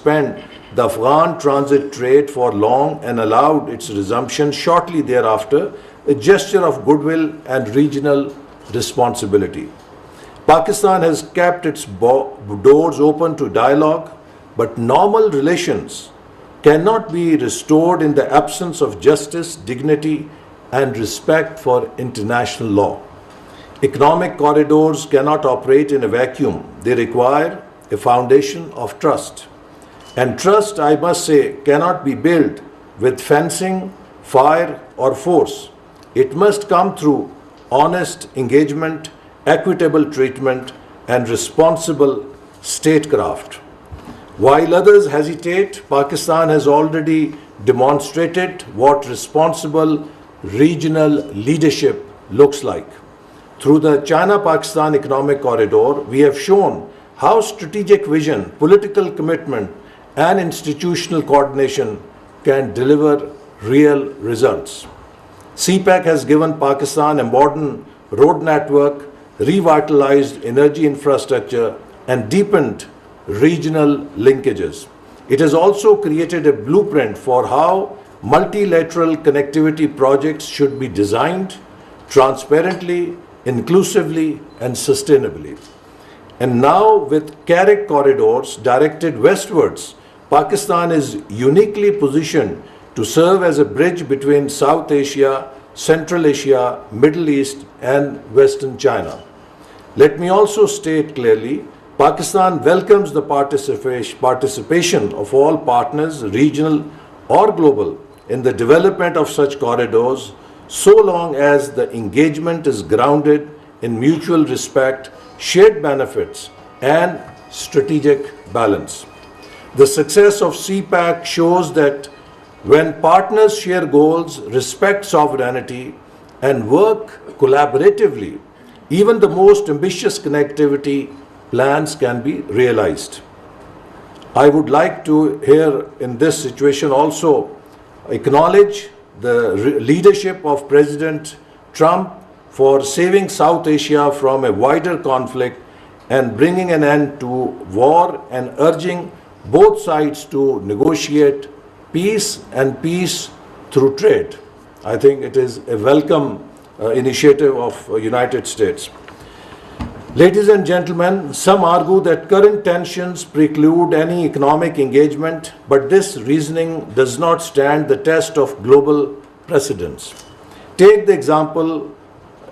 suspend the Afghan transit trade for long and allowed its resumption shortly thereafter, a gesture of goodwill and regional responsibility. Pakistan has kept its doors open to dialogue, but normal relations cannot be restored in the absence of justice, dignity, and respect for international law. Economic corridors cannot operate in a vacuum. They require a foundation of trust. And trust, I must say, cannot be built with fencing, fire, or force. It must come through honest engagement, equitable treatment, and responsible statecraft. While others hesitate, Pakistan has already demonstrated what responsible regional leadership looks like. Through the China-Pakistan Economic Corridor, we have shown how strategic vision, political commitment, and institutional coordination can deliver real results. CPEC has given Pakistan a modern road network, revitalized energy infrastructure, and deepened regional linkages. It has also created a blueprint for how multilateral connectivity projects should be designed transparently, inclusively, and sustainably. And now, with Carrick corridors directed westwards, Pakistan is uniquely positioned to serve as a bridge between South Asia, Central Asia, Middle East, and Western China. Let me also state clearly, Pakistan welcomes the participation of all partners, regional or global, in the development of such corridors, so long as the engagement is grounded in mutual respect, shared benefits, and strategic balance. The success of CPAC shows that when partners share goals, respect sovereignty, and work collaboratively, even the most ambitious connectivity plans can be realized. I would like to here in this situation also acknowledge the leadership of President Trump for saving South Asia from a wider conflict and bringing an end to war and urging both sides to negotiate peace and peace through trade. I think it is a welcome initiative of United States. Ladies and gentlemen, some argue that current tensions preclude any economic engagement, but this reasoning does not stand the test of global precedents. Take the example,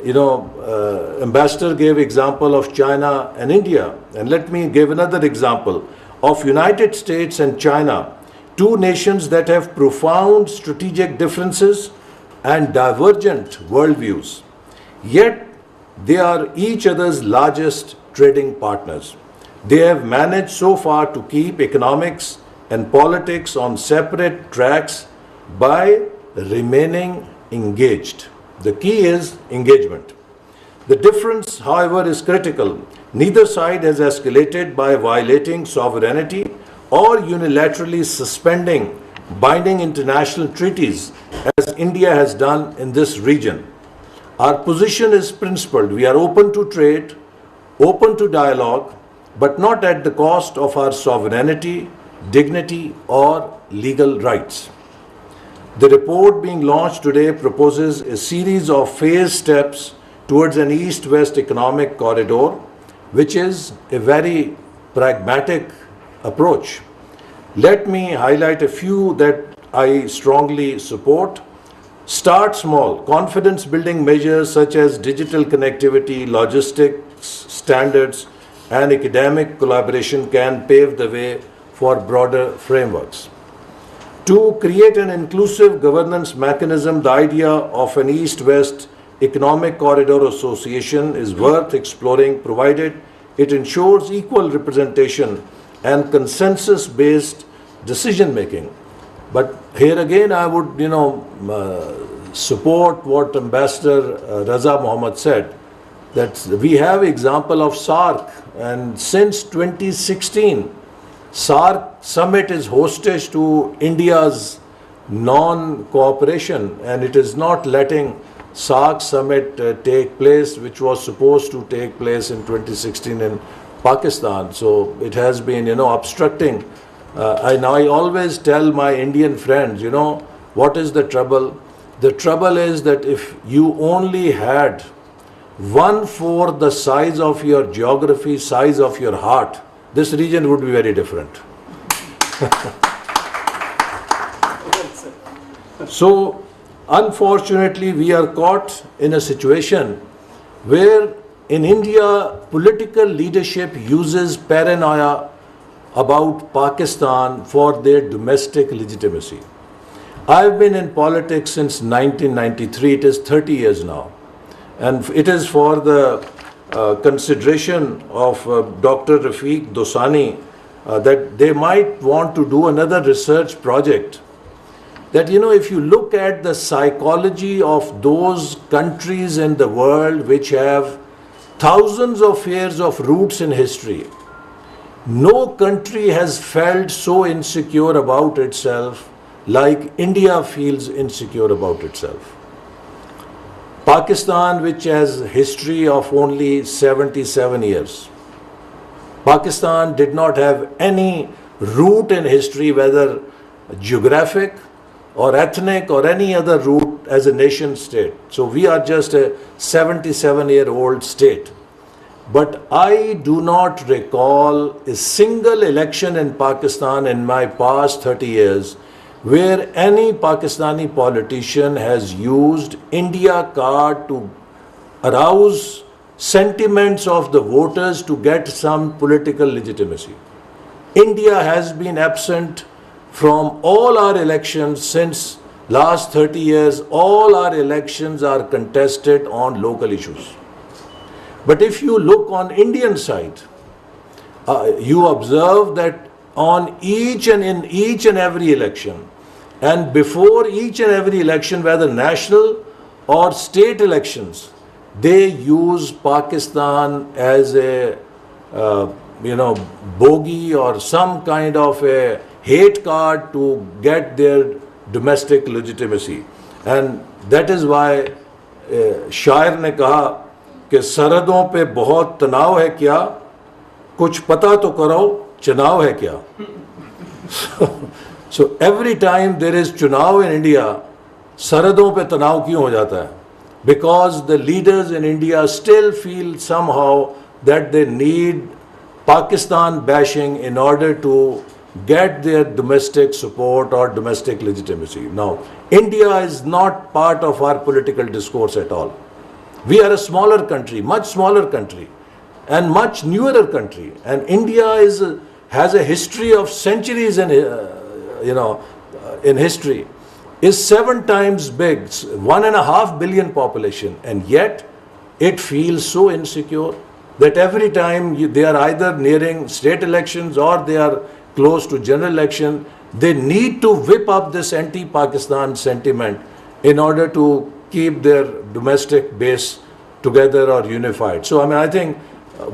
Ambassador gave example of China and India, and let me give another example of United States and China, two nations that have profound strategic differences and divergent worldviews. Yet, they are each other's largest trading partners. They have managed so far to keep economics and politics on separate tracks by remaining engaged. The key is engagement. The difference, however, is critical. Neither side has escalated by violating sovereignty or unilaterally suspending binding international treaties as India has done in this region. Our position is principled. We are open to trade, open to dialogue, but not at the cost of our sovereignty, dignity, or legal rights. The report being launched today proposes a series of phased steps towards an east-west economic corridor, which is a very pragmatic approach. Let me highlight a few that I strongly support. Start small. Confidence-building measures such as digital connectivity, logistics standards, and academic collaboration can pave the way for broader frameworks. To create an inclusive governance mechanism, the idea of an East-West Economic Corridor Association is worth exploring, provided it ensures equal representation and consensus-based decision-making. But here again, I would, support what Ambassador Raza Mohammed said, that we have example of SARC, and since 2016, SARC summit is hostage to India's non-cooperation, and it is not letting SARC summit take place, which was supposed to take place in 2016 in Pakistan. So it has been, obstructing And I always tell my Indian friends, you know, what is the trouble? The trouble is that if you only had 1/4 the size of your geography, size of your heart, this region would be very different. So, unfortunately, we are caught in a situation where in India, political leadership uses paranoia about Pakistan for their domestic legitimacy. I've been in politics since 1993, it is 30 years now. And it is for the consideration of Dr. Rafiq Dosani that they might want to do another research project. That, you know, if you look at the psychology of those countries in the world which have thousands of years of roots in history, no country has felt so insecure about itself like India feels insecure about itself. Pakistan, which has a history of only 77 years. Pakistan did not have any root in history, whether geographic or ethnic or any other root as a nation state. So we are just a 77-year-old state. But I do not recall a single election in Pakistan in my past 30 years where any Pakistani politician has used India card to arouse sentiments of the voters to get some political legitimacy. India has been absent from all our elections since last 30 years. All our elections are contested on local issues. But if you look on Indian side, you observe that on each and every election, and before each and every election, whether national or state elections, they use Pakistan as a bogey or some kind of a hate card to get their domestic legitimacy. And that is why शायर ने कहा कि सरहदों पे बहुत तनाव है क्या, कुछ पता तो करो चुनाव है क्या. So every time there is चुनाव in India, सरहदों पे तनाव क्यों हो जाता है? Because the leaders in India still feel somehow that they need Pakistan bashing in order to get their domestic support or domestic legitimacy. Now, India is not part of our political discourse at all. We are a smaller country, much smaller country, and much newer country. And India has a history of centuries in history, is 7 times big, 1.5 billion population, and yet it feels so insecure that every time they are either nearing state elections or they are close to general election, they need to whip up this anti-Pakistan sentiment in order to keep their domestic base together or unified. So, I mean, I think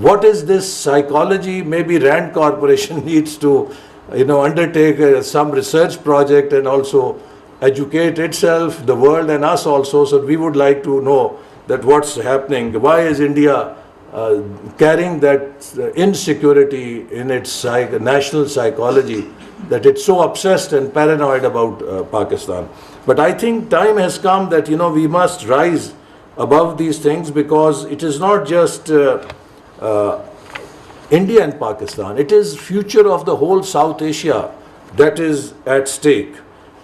what is this psychology? Maybe Rand Corporation needs to, undertake some research project and also educate itself, the world and us also. So we would like to know that what's happening. Why is India carrying that insecurity in its national psychology, that it's so obsessed and paranoid about Pakistan? But I think time has come that, we must rise above these things, because it is not just India and Pakistan. It is future of the whole South Asia that is at stake.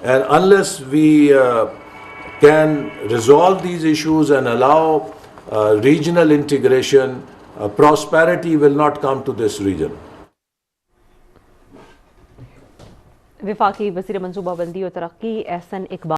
And unless we can resolve these issues and allow regional integration, prosperity will not come to this region. वफाकी वज़ीर मंसूबाबंदी और तरक्की अहसन इकबाल